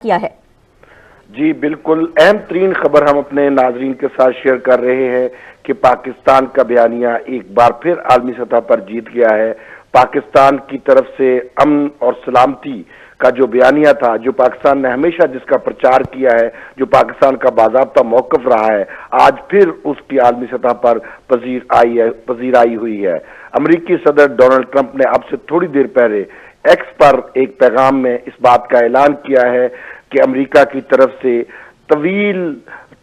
کیا ہے؟ جی بالکل، اہم ترین خبر ہم اپنے ناظرین کے ساتھ شیئر کر رہے ہیں کہ پاکستان کا بیانیہ ایک بار پھر عالمی سطح پر جیت گیا ہے۔ پاکستان کی طرف سے امن اور سلامتی کا جو بیانیہ تھا، جو پاکستان نے ہمیشہ جس کا پرچار کیا ہے، جو پاکستان کا باضابطہ موقف رہا ہے، آج پھر اس کی عالمی سطح پر پذیرائی ہوئی ہے۔ امریکی صدر ڈونلڈ ٹرمپ نے اب سے تھوڑی دیر پہلے ایکس پر ایک پیغام میں اس بات کا اعلان کیا ہے کہ امریکہ کی طرف سے طویل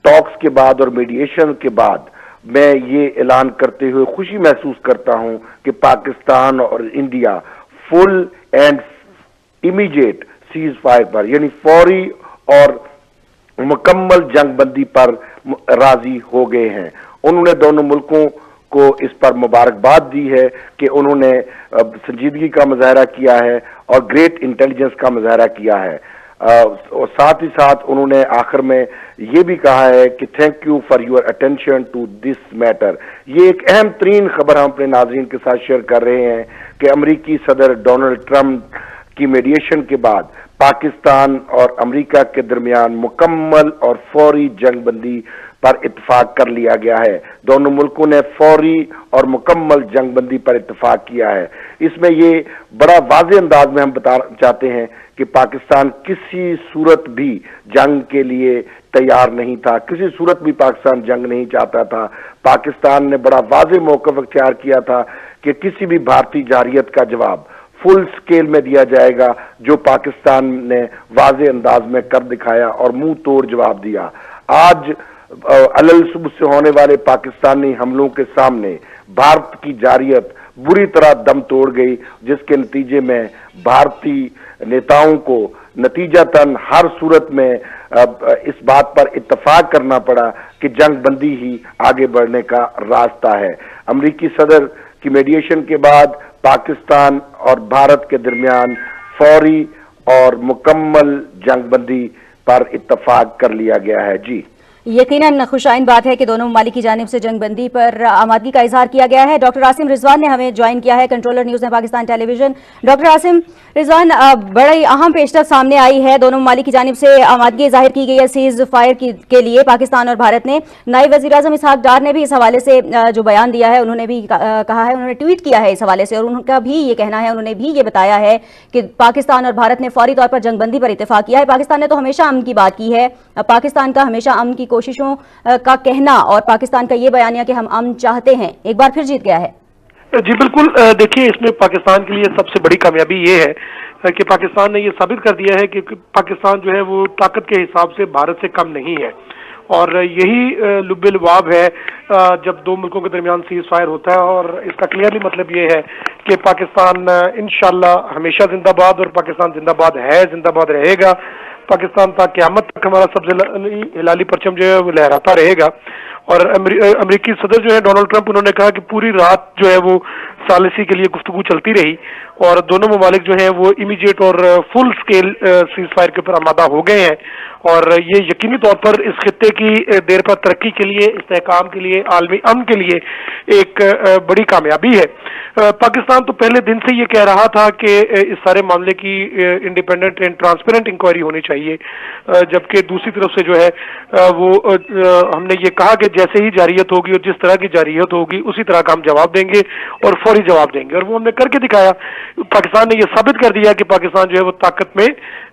ٹاکس کے بعد اور میڈیشن کے بعد میں یہ اعلان کرتے ہوئے خوشی محسوس کرتا ہوں کہ پاکستان اور India full and immediate cease fire پر، یعنی فوری اور مکمل جنگ بندی پر راضی ہو گئے ہیں۔ انہوں نے دونوں ملکوں کو اس پر مبارکباد دی ہے کہ انہوں نے سنجیدگی کا مظاہرہ کیا ہے اور گریٹ انٹیلیجنس کا مظاہرہ کیا ہے، اور ساتھ ہی ساتھ انہوں نے آخر میں یہ بھی کہا ہے کہ thank you for your attention to this matter. یہ ایک اہم ترین خبر ہم اپنے ناظرین کے ساتھ شیئر کر رہے ہیں کہ امریکی صدر ڈونلڈ ٹرمپ کی میڈیشن کے بعد پاکستان اور امریکہ کے درمیان مکمل اور فوری جنگ بندی پر اتفاق کر لیا گیا ہے۔ دونوں ملکوں نے فوری اور مکمل جنگ بندی پر اتفاق کیا ہے۔ اس میں یہ بڑا واضح انداز میں ہم بتانا چاہتے ہیں کہ پاکستان کسی صورت بھی جنگ کے لیے تیار نہیں تھا، کسی صورت بھی پاکستان جنگ نہیں چاہتا تھا۔ پاکستان نے بڑا واضح موقف اختیار کیا تھا کہ کسی بھی بھارتی جارحیت کا جواب فل سکیل میں دیا جائے گا، جو پاکستان نے واضح انداز میں کر دکھایا اور منہ توڑ جواب دیا۔ آج علل صبح سے ہونے والے پاکستانی حملوں کے سامنے بھارت کی جارحیت بری طرح دم توڑ گئی، جس کے نتیجے میں بھارتی نیتاؤں کو نتیجتاً ہر صورت میں اس بات پر اتفاق کرنا پڑا کہ جنگ بندی ہی آگے بڑھنے کا راستہ ہے۔ امریکی صدر کی میڈیشن کے بعد پاکستان اور بھارت کے درمیان فوری اور مکمل جنگ بندی پر اتفاق کر لیا گیا ہے۔ جی یقیناً خوشائن بات ہے کہ دونوں ممالک کی جانب سے جنگ بندی پر آمادگی کا اظہار کیا گیا ہے۔ ڈاکٹر عاصم رضوان نے ہمیں جوائن کیا ہے، کنٹرولر نیوز ہے پاکستان ٹیلی ویژن۔ ڈاکٹر عاصم رضوان، بڑی اہم پیشرفت سامنے آئی ہے، دونوں ممالک کی جانب سے آمادگی ظاہر کی گئی ہے سیز فائر کے لیے پاکستان اور بھارت نے۔ نائب وزیر اعظم اسحاق ڈار نے بھی اس حوالے سے جو بیان دیا ہے، انہوں نے بھی کہا ہے، انہوں نے ٹویٹ کیا ہے اس حوالے سے، اور ان کا بھی یہ کہنا ہے، انہوں نے بھی یہ بتایا ہے کہ پاکستان اور بھارت نے فوری طور پر جنگ بندی پر اتفاق کیا ہے۔ پاکستان نے تو ہمیشہ امن کی بات کی ہے، پاکستان کا ہمیشہ امن کی کوششوں کا کہنا اور پاکستان کا یہ بیانیہ کہ ہم امن چاہتے ہیں، ایک بار پھر جیت گیا ہے۔ جی بالکل، دیکھیے اس میں پاکستان کے لیے سب سے بڑی کامیابی یہ ہے کہ پاکستان نے یہ ثابت کر دیا ہے کہ پاکستان جو ہے وہ طاقت کے حساب سے بھارت سے کم نہیں ہے، اور یہی لب لباب ہے جب دو ملکوں کے درمیان سیز فائر ہوتا ہے، اور اس کا کلیئرلی مطلب یہ ہے کہ پاکستان انشاءاللہ ہمیشہ زندہ باد، اور پاکستان زندہ باد ہے، زندہ باد رہے گا۔ پاکستان تا قیامت تک ہمارا سبز ہلالی پرچم جو ہے وہ لہراتا رہے گا۔ اور امریکی صدر جو ہے ڈونلڈ ٹرمپ، انہوں نے کہا کہ پوری رات جو ہے وہ ثالثی کے لیے گفتگو چلتی رہی، اور دونوں ممالک جو ہیں وہ امیڈیٹ اور فل سکیل سیز فائر کے اوپر آمادہ ہو گئے ہیں، اور یہ یقینی طور پر اس خطے کی دیر پر ترقی کے لیے، استحکام کے لیے، عالمی امن کے لیے ایک بڑی کامیابی ہے۔ پاکستان تو پہلے دن سے یہ کہہ رہا تھا کہ اس سارے معاملے کی انڈیپینڈنٹ اینڈ ٹرانسپیرنٹ انکوائری ہونی چاہیے، جبکہ دوسری طرف سے جو ہے وہ ہم نے یہ کہا کہ جیسے ہی جارحیت ہوگی اور جس طرح کی جارحیت ہوگی اسی طرح کا ہم جواب دیں گے اور فوری جواب دیں گے، اور وہ ہم نے کر کے دکھایا۔ پاکستان نے یہ ثابت کر دیا کہ پاکستان جو ہے وہ طاقت میں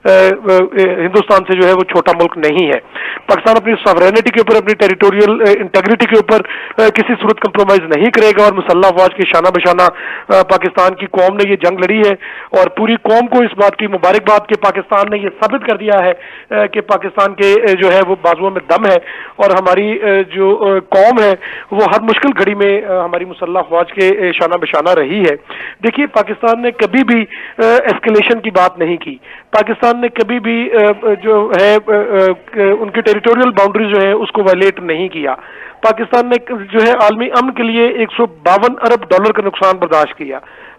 ہندوستان سے جو ہے وہ چھوٹا ملک نہیں ہے۔ پاکستان اپنی ساورینٹی کے اوپر، اپنی ٹیریٹوریل انٹیگریٹی کے اوپر کسی صورت کمپرومائز نہیں کرے گا، اور مسلح افواج کے شانہ بشانہ پاکستان کی قوم نے یہ جنگ لڑی ہے، اور پوری قوم کو اس بات کی مبارکباد کہ پاکستان نے یہ ثابت کر دیا ہے کہ پاکستان کے جو ہے وہ بازوؤں میں دم ہے، اور ہماری جو قوم ہے وہ ہر مشکل گھڑی میں ہماری مسلح افواج کے شانہ بشانہ رہی ہے۔ دیکھیے پاکستان نے کبھی بھی ایسکیلیشن کی بات نہیں کی، پاکستان نے کبھی بھی جو ہے ان کی ٹیریٹوریل باؤنڈری جو ہے اس کو وائلیٹ نہیں کیا۔ پاکستان نے جو ہے عالمی امن کے لیے $152 ارب کا نقصان برداشت کیا،